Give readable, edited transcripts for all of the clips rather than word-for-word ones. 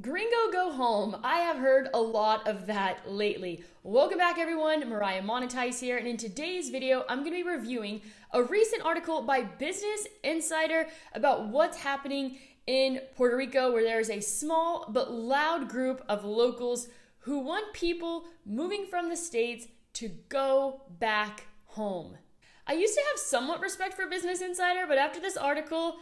Gringo go home. I have heard a lot of that lately. Welcome back everyone, 𝘱𝘰𝘬𝘺𝘳 here, and in today's video, I'm going to be reviewing a recent article by Business Insider about what's happening in Puerto Rico, where there's a small but loud group of locals who want people moving from the States to go back home. I used to have somewhat respect for Business Insider, but after this article,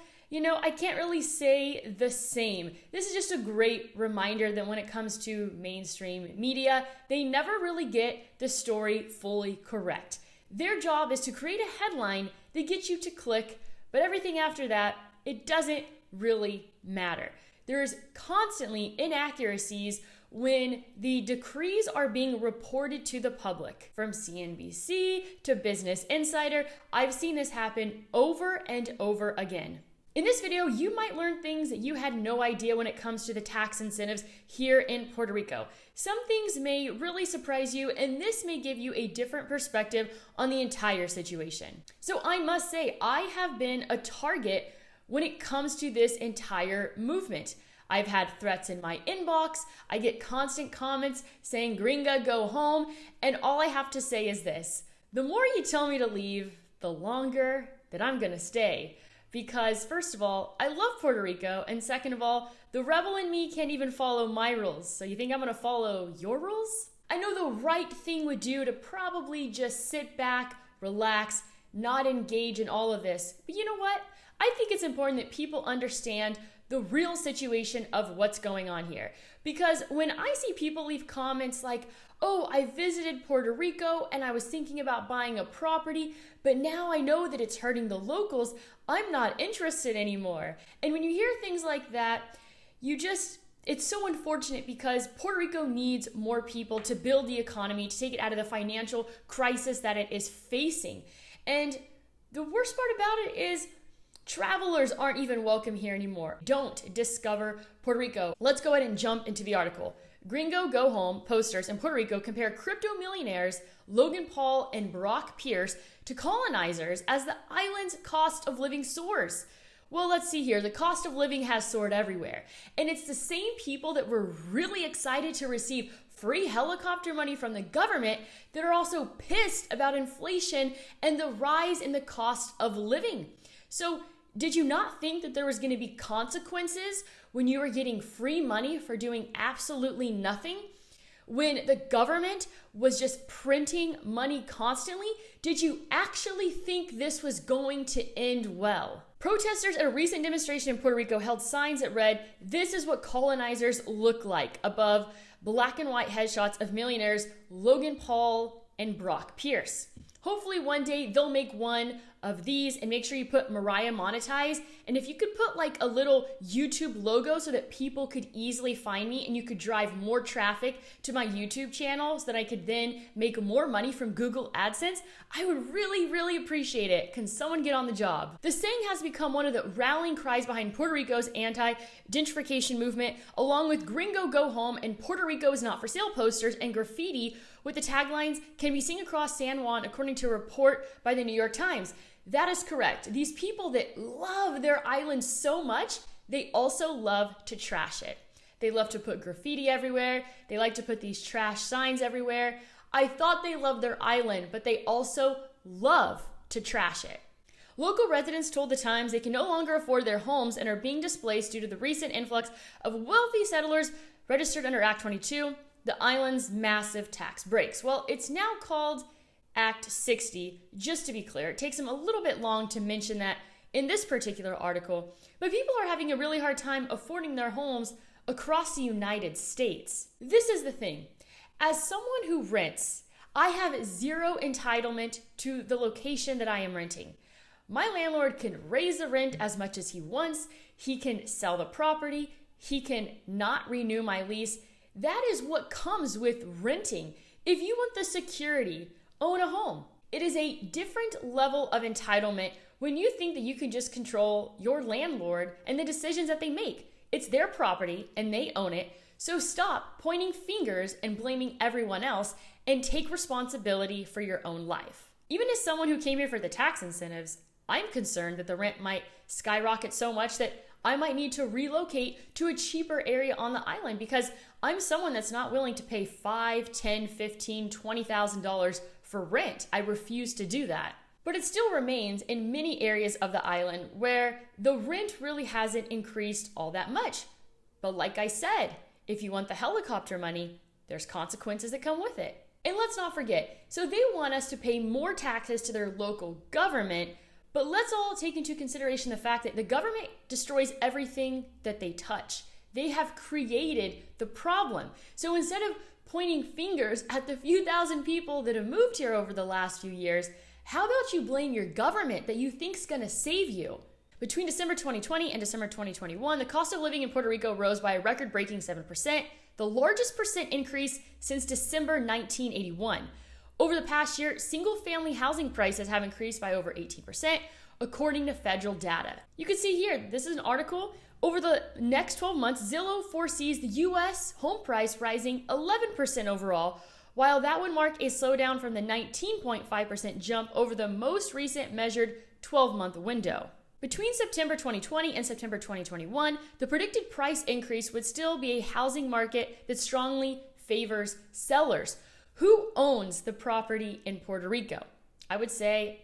I can't really say the same. This is just a great reminder that when it comes to mainstream media, they never really get the story fully correct. Their job is to create a headline that gets you to click, but everything after that, it doesn't really matter. There's constantly inaccuracies when the decrees are being reported to the public. From CNBC to Business Insider, I've seen this happen over and over again. In this video, you might learn things that you had no idea when it comes to the tax incentives here in Puerto Rico. Some things may really surprise you, and this may give you a different perspective on the entire situation. So I must say, I have been a target when it comes to this entire movement. I've had threats in my inbox, I get constant comments saying, "Gringa, go home," and all I have to say is this: the more you tell me to leave, the longer that I'm gonna stay. Because first of all, I love Puerto Rico, and second of all, the rebel in me can't even follow my rules. So you think I'm gonna follow your rules? I know the right thing would do to probably just sit back, relax, not engage in all of this. But you know what? I think it's important that people understand the real situation of what's going on here. Because when I see people leave comments like, "Oh, I visited Puerto Rico and I was thinking about buying a property, but now I know that it's hurting the locals, I'm not interested anymore." And when you hear things like that, it's so unfortunate because Puerto Rico needs more people to build the economy, to take it out of the financial crisis that it is facing. And the worst part about it is travelers aren't even welcome here anymore. Don't discover Puerto Rico. Let's go ahead and jump into the article. Gringo Go Home posters in Puerto Rico compare crypto millionaires Logan Paul and Brock Pierce to colonizers as the island's cost of living soars. Well, let's see here. The cost of living has soared everywhere. And it's the same people that were really excited to receive free helicopter money from the government that are also pissed about inflation and the rise in the cost of living. So, did you not think that there was going to be consequences when you were getting free money for doing absolutely nothing? When the government was just printing money constantly? Did you actually think this was going to end well? Protesters at a recent demonstration in Puerto Rico held signs that read, "This is what colonizers look like," above black and white headshots of millionaires Logan Paul and Brock Pierce. Hopefully one day they'll make one of these, and make sure you put 𝘱𝘰𝘬𝘺𝘳. And if you could put like a little YouTube logo so that people could easily find me and you could drive more traffic to my YouTube channel so that I could then make more money from Google AdSense, I would really, really appreciate it. Can someone get on the job? The saying has become one of the rallying cries behind Puerto Rico's anti-gentrification movement, along with Gringo Go Home and Puerto Rico's Not For Sale posters and graffiti with the taglines "Can be seen across San Juan," according to a report by the New York Times. That is correct. These people that love their island so much, they also love to trash it. They love to put graffiti everywhere. They like to put these trash signs everywhere. I thought they loved their island, but they also love to trash it. Local residents told the Times they can no longer afford their homes and are being displaced due to the recent influx of wealthy settlers registered under Act 22, the island's massive tax breaks. Well, it's now called Act 60, just to be clear. It takes them a little bit long to mention that in this particular article, but people are having a really hard time affording their homes across the United States. This is the thing. As someone who rents, I have zero entitlement to the location that I am renting. My landlord can raise the rent as much as he wants. He can sell the property. He can not renew my lease. That is what comes with renting. If you want the security, own a home. It is a different level of entitlement when you think that you can just control your landlord and the decisions that they make. It's their property and they own it. So stop pointing fingers and blaming everyone else and take responsibility for your own life. Even as someone who came here for the tax incentives, I'm concerned that the rent might skyrocket so much that I might need to relocate to a cheaper area on the island because I'm someone that's not willing to pay $5, $10, $15, $20,000 for rent. I refuse to do that. But it still remains in many areas of the island where the rent really hasn't increased all that much. But like I said, if you want the helicopter money, there's consequences that come with it. And let's not forget, so they want us to pay more taxes to their local government, but let's all take into consideration the fact that the government destroys everything that they touch. They have created the problem. So instead of pointing fingers at the few thousand people that have moved here over the last few years, how about you blame your government that you think is going to save you? Between December 2020 and December 2021, the cost of living in Puerto Rico rose by a record-breaking 7%, the largest percent increase since December 1981. Over the past year, single-family housing prices have increased by over 18%, according to federal data. You can see here, this is an article. Over the next 12 months, Zillow foresees the U.S. home price rising 11% overall, while that would mark a slowdown from the 19.5% jump over the most recent measured 12-month window. Between September 2020 and September 2021, the predicted price increase would still be a housing market that strongly favors sellers. Who owns the property in Puerto Rico? I would say,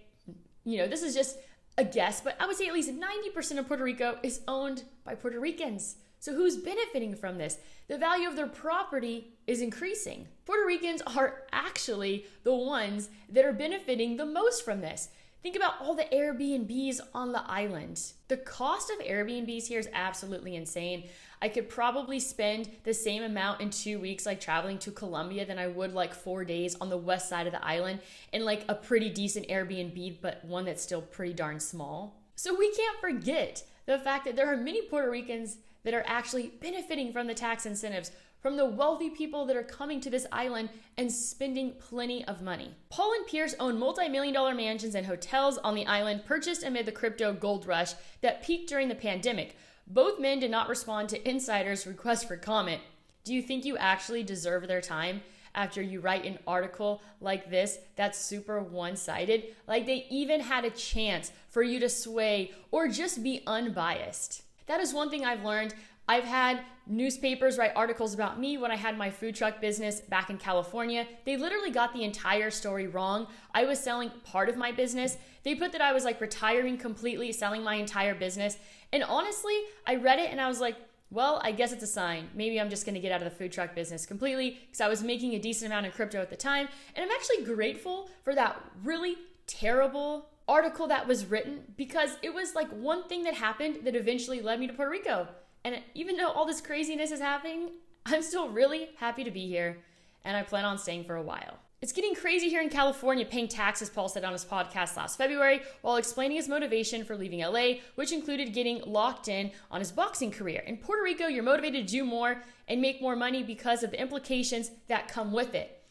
this is just a guess, but I would say at least 90% of Puerto Rico is owned by Puerto Ricans. So who's benefiting from this? The value of their property is increasing. Puerto Ricans are actually the ones that are benefiting the most from this. Think about all the Airbnbs on the island. The cost of Airbnbs here is absolutely insane. I could probably spend the same amount in 2 weeks like traveling to Colombia than I would like 4 days on the west side of the island in like a pretty decent Airbnb, but one that's still pretty darn small. So we can't forget the fact that there are many Puerto Ricans that are actually benefiting from the tax incentives, from the wealthy people that are coming to this island and spending plenty of money. Paul and Pierce own multi-million-dollar mansions and hotels on the island purchased amid the crypto gold rush that peaked during the pandemic. Both men did not respond to insiders' request for comment. Do you think you actually deserve their time after you write an article like this that's super one-sided? Like they even had a chance for you to sway or just be unbiased. That is one thing I've learned. I've had newspapers write articles about me when I had my food truck business back in California. They literally got the entire story wrong. I was selling part of my business. They put that I was like retiring completely, selling my entire business. And honestly, I read it and I was like, well, I guess it's a sign. Maybe I'm just going to get out of the food truck business completely because I was making a decent amount in crypto at the time. And I'm actually grateful for that really terrible article that was written because it was like one thing that happened that eventually led me to Puerto Rico. And even though all this craziness is happening, I'm still really happy to be here and I plan on staying for a while. It's getting crazy here in California paying taxes, Paul said on his podcast last February while explaining his motivation for leaving LA, which included getting locked in on his boxing career. In Puerto Rico, you're motivated to do more and make more money because of the implications that come with it.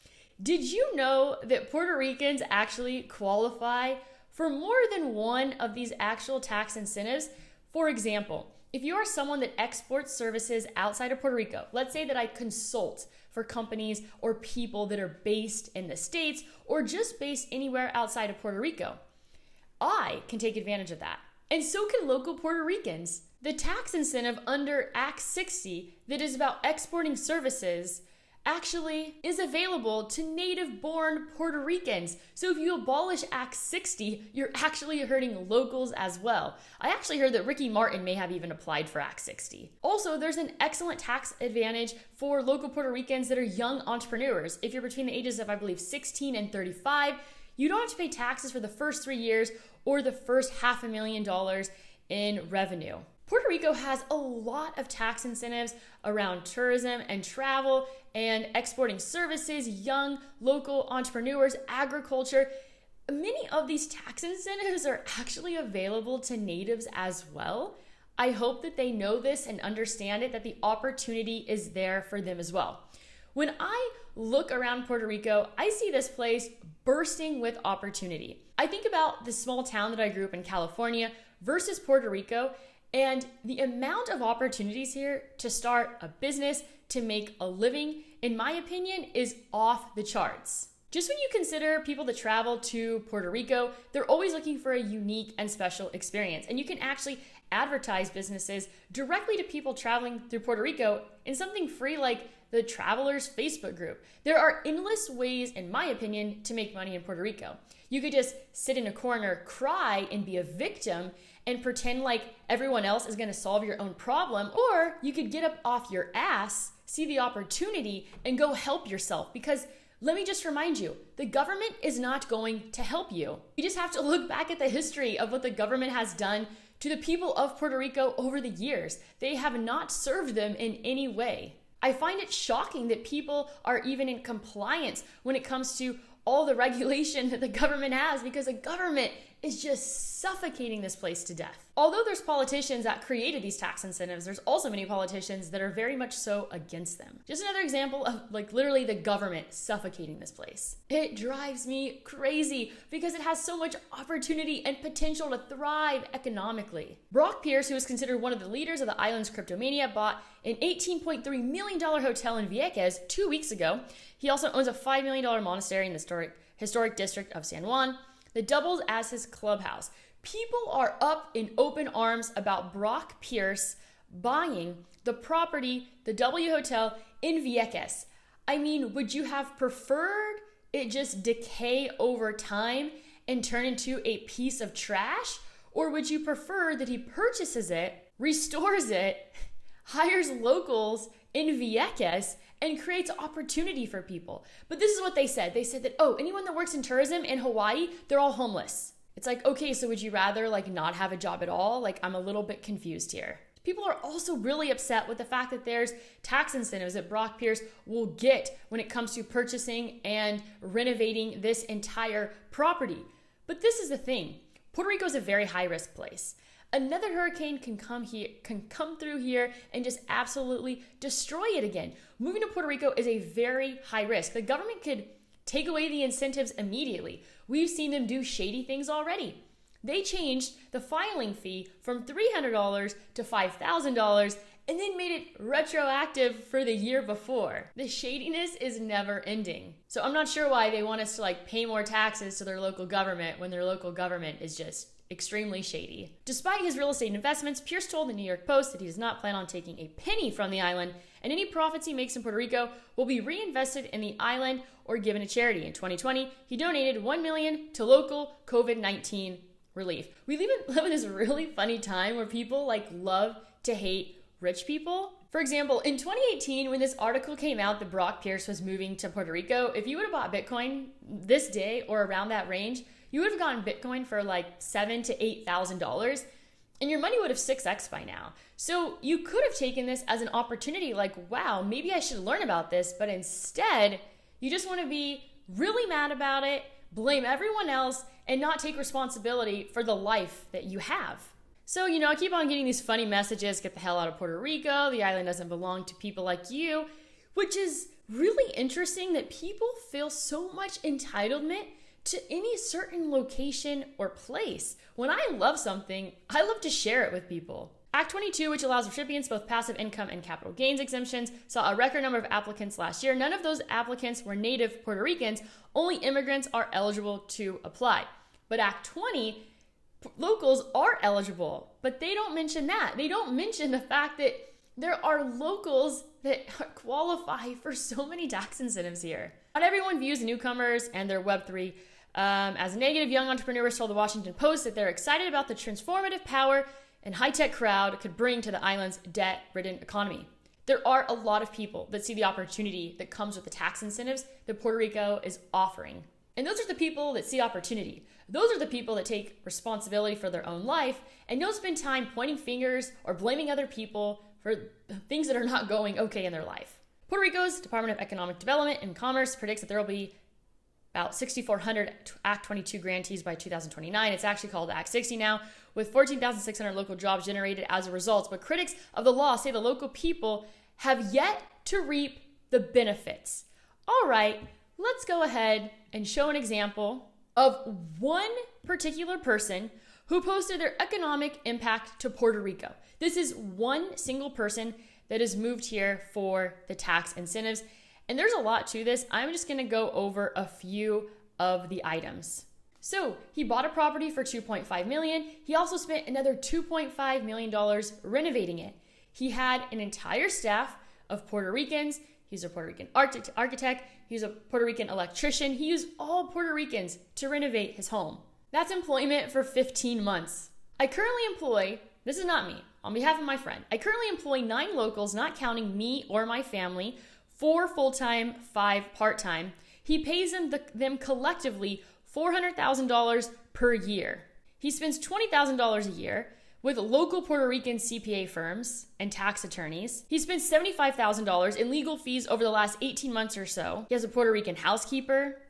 Did you know that Puerto Ricans actually qualify for more than one of these actual tax incentives? For example, if you are someone that exports services outside of Puerto Rico, let's say that I consult for companies or people that are based in the States or just based anywhere outside of Puerto Rico, I can take advantage of that. And so can local Puerto Ricans. The tax incentive under Act 60 that is about exporting services actually is available to native-born Puerto Ricans. So if you abolish Act 60, you're actually hurting locals as well. I actually heard that Ricky Martin may have even applied for Act 60. Also, there's an excellent tax advantage for local Puerto Ricans that are young entrepreneurs. If you're between the ages of, I believe, 16 and 35, you don't have to pay taxes for the first 3 years or the first $500,000 in revenue. Puerto Rico has a lot of tax incentives around tourism and travel and exporting services, young local entrepreneurs, agriculture. Many of these tax incentives are actually available to natives as well. I hope that they know this and understand it, that the opportunity is there for them as well. When I look around Puerto Rico, I see this place bursting with opportunity. I think about the small town that I grew up in, California, versus Puerto Rico, and the amount of opportunities here to start a business, to make a living, in my opinion, is off the charts. Just when you consider people that travel to Puerto Rico, they're always looking for a unique and special experience. And you can actually advertise businesses directly to people traveling through Puerto Rico in something free like the Travelers Facebook group. There are endless ways, in my opinion, to make money in Puerto Rico. You could just sit in a corner, cry, and be a victim and pretend like everyone else is gonna solve your own problem, or you could get up off your ass, see the opportunity, and go help yourself. Because let me just remind you, the government is not going to help you. You just have to look back at the history of what the government has done to the people of Puerto Rico over the years. They have not served them in any way. I find it shocking that people are even in compliance when it comes to all the regulation that the government has, because the government is just suffocating this place to death. Although there's politicians that created these tax incentives, there's also many politicians that are very much so against them. Just another example of like literally the government suffocating this place. It drives me crazy because it has so much opportunity and potential to thrive economically. Brock Pierce, who is considered one of the leaders of the island's cryptomania, bought an $18.3 million hotel in Vieques 2 weeks ago. He also owns a $5 million monastery in the historic district of San Juan that doubles as his clubhouse. People are up in open arms about Brock Pierce buying the property, the W Hotel in Vieques. I mean, would you have preferred it just decay over time and turn into a piece of trash? Or would you prefer that he purchases it, restores it, hires locals in Vieques, and creates opportunity for people? But this is what they said. They said that, oh, anyone that works in tourism in Hawaii, they're all homeless. It's like, okay, so would you rather like not have a job at all? Like, I'm a little bit confused here. People are also really upset with the fact that there's tax incentives that Brock Pierce will get when it comes to purchasing and renovating this entire property. But this is the thing. Puerto Rico is a very high risk place. Another hurricane can come through here and just absolutely destroy it again. Moving to Puerto Rico is a very high risk. The government could take away the incentives immediately. We've seen them do shady things already. They changed the filing fee from $300 to $5,000 and then made it retroactive for the year before. The shadiness is never ending. So I'm not sure why they want us to like pay more taxes to their local government when their local government is just extremely shady. Despite his real estate investments, Pierce told the New York Post that he does not plan on taking a penny from the island, and any profits he makes in Puerto Rico will be reinvested in the island or given to charity. In 2020, he donated $1 million to local COVID-19 relief. We live in this really funny time where people like love to hate rich people. For example, in 2018, when this article came out that Brock Pierce was moving to Puerto Rico, if you would have bought Bitcoin this day or around that range, you would have gotten Bitcoin for like $7,000 to $8,000, and your money would have 6x by now. So you could have taken this as an opportunity, like, wow, maybe I should learn about this, but instead, you just want to be really mad about it, blame everyone else, and not take responsibility for the life that you have. So, I keep on getting these funny messages, get the hell out of Puerto Rico, the island doesn't belong to people like you, which is really interesting that people feel so much entitlement to any certain location or place. When I love something, I love to share it with people. Act 22, which allows recipients both passive income and capital gains exemptions, saw a record number of applicants last year. None of those applicants were native Puerto Ricans. Only immigrants are eligible to apply. But Act 20, locals are eligible, but they don't mention that. They don't mention the fact that there are locals that qualify for so many tax incentives here. Not everyone views newcomers and their Web3 as negative. Young entrepreneurs told the Washington Post that they're excited about the transformative power and high-tech crowd could bring to the island's debt-ridden economy. There are a lot of people that see the opportunity that comes with the tax incentives that Puerto Rico is offering. And those are the people that see opportunity. Those are the people that take responsibility for their own life and don't spend time pointing fingers or blaming other people for things that are not going okay in their life. Puerto Rico's Department of Economic Development and Commerce predicts that there will be about 6,400 Act 22 grantees by 2029. It's actually called Act 60 now, with 14,600 local jobs generated as a result. But critics of the law say the local people have yet to reap the benefits. All right, let's go ahead and show an example of one particular person who posted their economic impact to Puerto Rico. This is one single person that has moved here for the tax incentives. And there's a lot to this. I'm just gonna go over a few of the items. So he bought a property for $2.5 million. He also spent another $2.5 million renovating it. He had an entire staff of Puerto Ricans. He's a Puerto Rican architect. He's a Puerto Rican electrician. He used all Puerto Ricans to renovate his home. That's employment for 15 months. I currently employ, this is not me, on behalf of my friend, I currently employ 9 locals, not counting me or my family, 4 full-time, 5 part-time. He pays them collectively $400,000 per year. He spends $20,000 a year with local Puerto Rican CPA firms and tax attorneys. He spends $75,000 in legal fees over the last 18 months or so. He has a Puerto Rican housekeeper.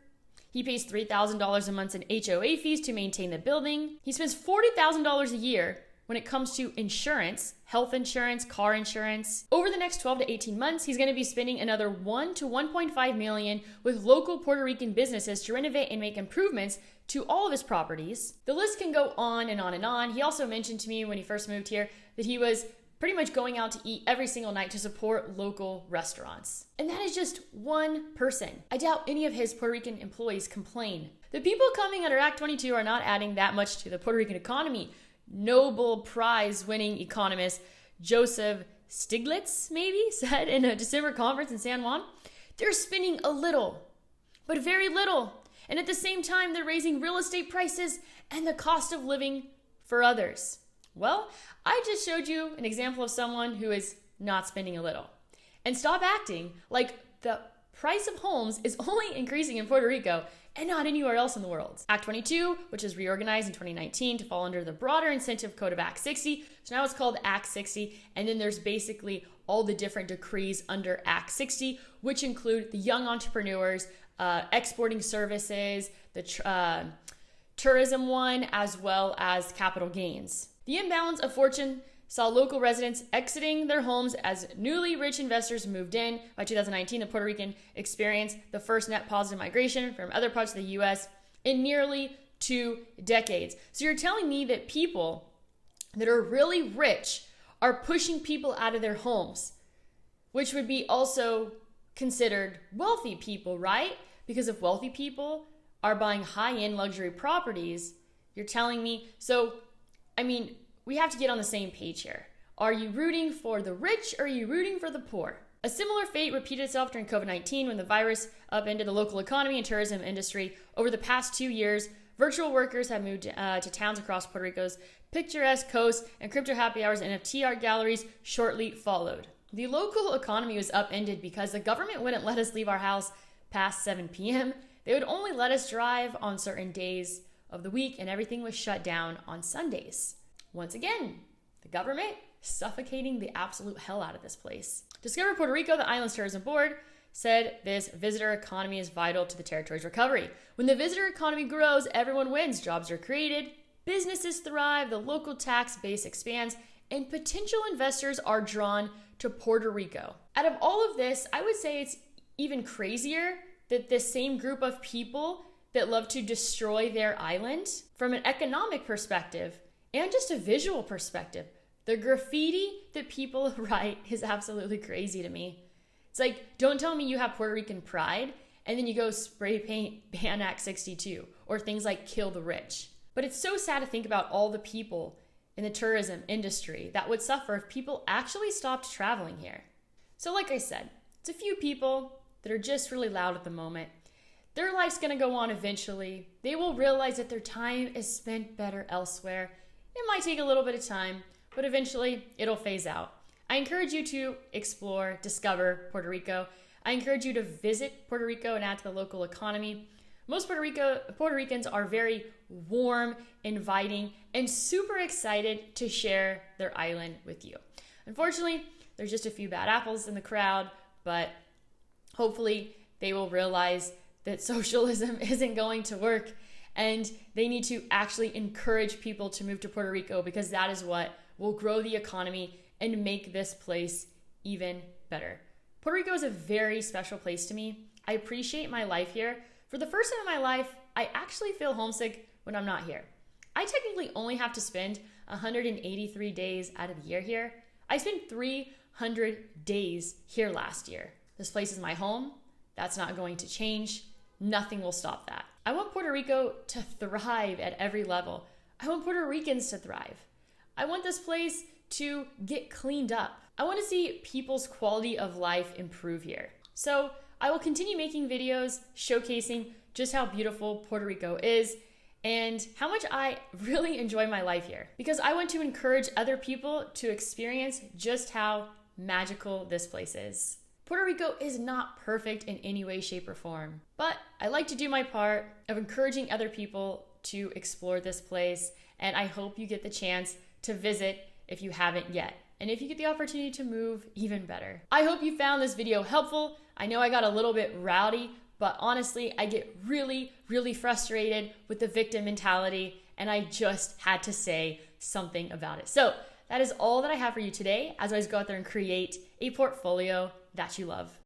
He pays $3,000 a month in HOA fees to maintain the building. He spends $40,000 a year when it comes to insurance, health insurance, car insurance. Over the next 12 to 18 months, he's going to be spending another $1 to $1.5 million with local Puerto Rican businesses to renovate and make improvements to all of his properties. The list can go on and on and on. He also mentioned to me when he first moved here that he was pretty much going out to eat every single night to support local restaurants. And that is just one person. I doubt any of his Puerto Rican employees complain. The people coming under Act 22 are not adding that much to the Puerto Rican economy. Nobel Prize winning economist Joseph Stiglitz maybe said in a December conference in San Juan, they're spending a little, but very little. And at the same time, they're raising real estate prices and the cost of living for others. Well, I just showed you an example of someone who is not spending a little. And stop acting like the price of homes is only increasing in Puerto Rico and not anywhere else in the world. Act 22, which was reorganized in 2019 to fall under the broader incentive code of Act 60. So now it's called Act 60. And then there's basically all the different decrees under Act 60, which include the young entrepreneurs, exporting services, the tourism one, as well as capital gains. The imbalance of fortune saw local residents exiting their homes as newly rich investors moved in. By 2019, the Puerto Rican experienced the first net positive migration from other parts of the U.S. in nearly 2 decades. So you're telling me that people that are really rich are pushing people out of their homes, which would be also considered wealthy people, right? Because if wealthy people are buying high-end luxury properties, you're telling me, so, I mean, we have to get on the same page here. Are you rooting for the rich or are you rooting for the poor? A similar fate repeated itself during COVID-19 when the virus upended the local economy and tourism industry. Over the past 2 years, virtual workers have moved to towns across Puerto Rico's picturesque coast, and crypto happy hours and NFT art galleries shortly followed. The local economy was upended because the government wouldn't let us leave our house past 7 p.m. They would only let us drive on certain days of the week, and everything was shut down on Sundays. Once again, the government suffocating the absolute hell out of this place. Discover Puerto Rico, the island's tourism board, said this visitor economy is vital to the territory's recovery. When the visitor economy grows, everyone wins. Jobs are created, businesses thrive, the local tax base expands, and potential investors are drawn to Puerto Rico. Out of all of this, I would say it's even crazier that this same group of people that love to destroy their island, from an economic perspective and just a visual perspective, the graffiti that people write is absolutely crazy to me. It's like, don't tell me you have Puerto Rican pride and then you go spray paint ban Act 62 or things like kill the rich. But it's so sad to think about all the people in the tourism industry that would suffer if people actually stopped traveling here. So like I said, it's a few people that are just really loud at the moment. Their life's gonna go on eventually. They will realize that their time is spent better elsewhere. It might take a little bit of time, but eventually it'll phase out. I encourage you to explore, discover Puerto Rico. I encourage you to visit Puerto Rico and add to the local economy. Most Puerto Ricans are very warm, inviting, and super excited to share their island with you. Unfortunately, there's just a few bad apples in the crowd, but hopefully they will realize that socialism isn't going to work and they need to actually encourage people to move to Puerto Rico, because that is what will grow the economy and make this place even better. Puerto Rico is a very special place to me. I appreciate my life here. For the first time in my life, I actually feel homesick when I'm not here. I technically only have to spend 183 days out of the year here. I spent 300 days here last year. This place is my home. That's not going to change. nothing will stop that. I want Puerto Rico to thrive at every level. I want Puerto Ricans to thrive. I want this place to get cleaned up. I want to see people's quality of life improve here. So I will continue making videos showcasing just how beautiful Puerto Rico is and how much I really enjoy my life here, because I want to encourage other people to experience just how magical this place is. Puerto Rico is not perfect in any way, shape, or form, but I like to do my part of encouraging other people to explore this place, and I hope you get the chance to visit if you haven't yet. And if you get the opportunity to move, even better. I hope you found this video helpful. I know I got a little bit rowdy, but honestly, I get really, really frustrated with the victim mentality, and I just had to say something about it. So that is all that I have for you today as I go out there and create a portfolio that you love.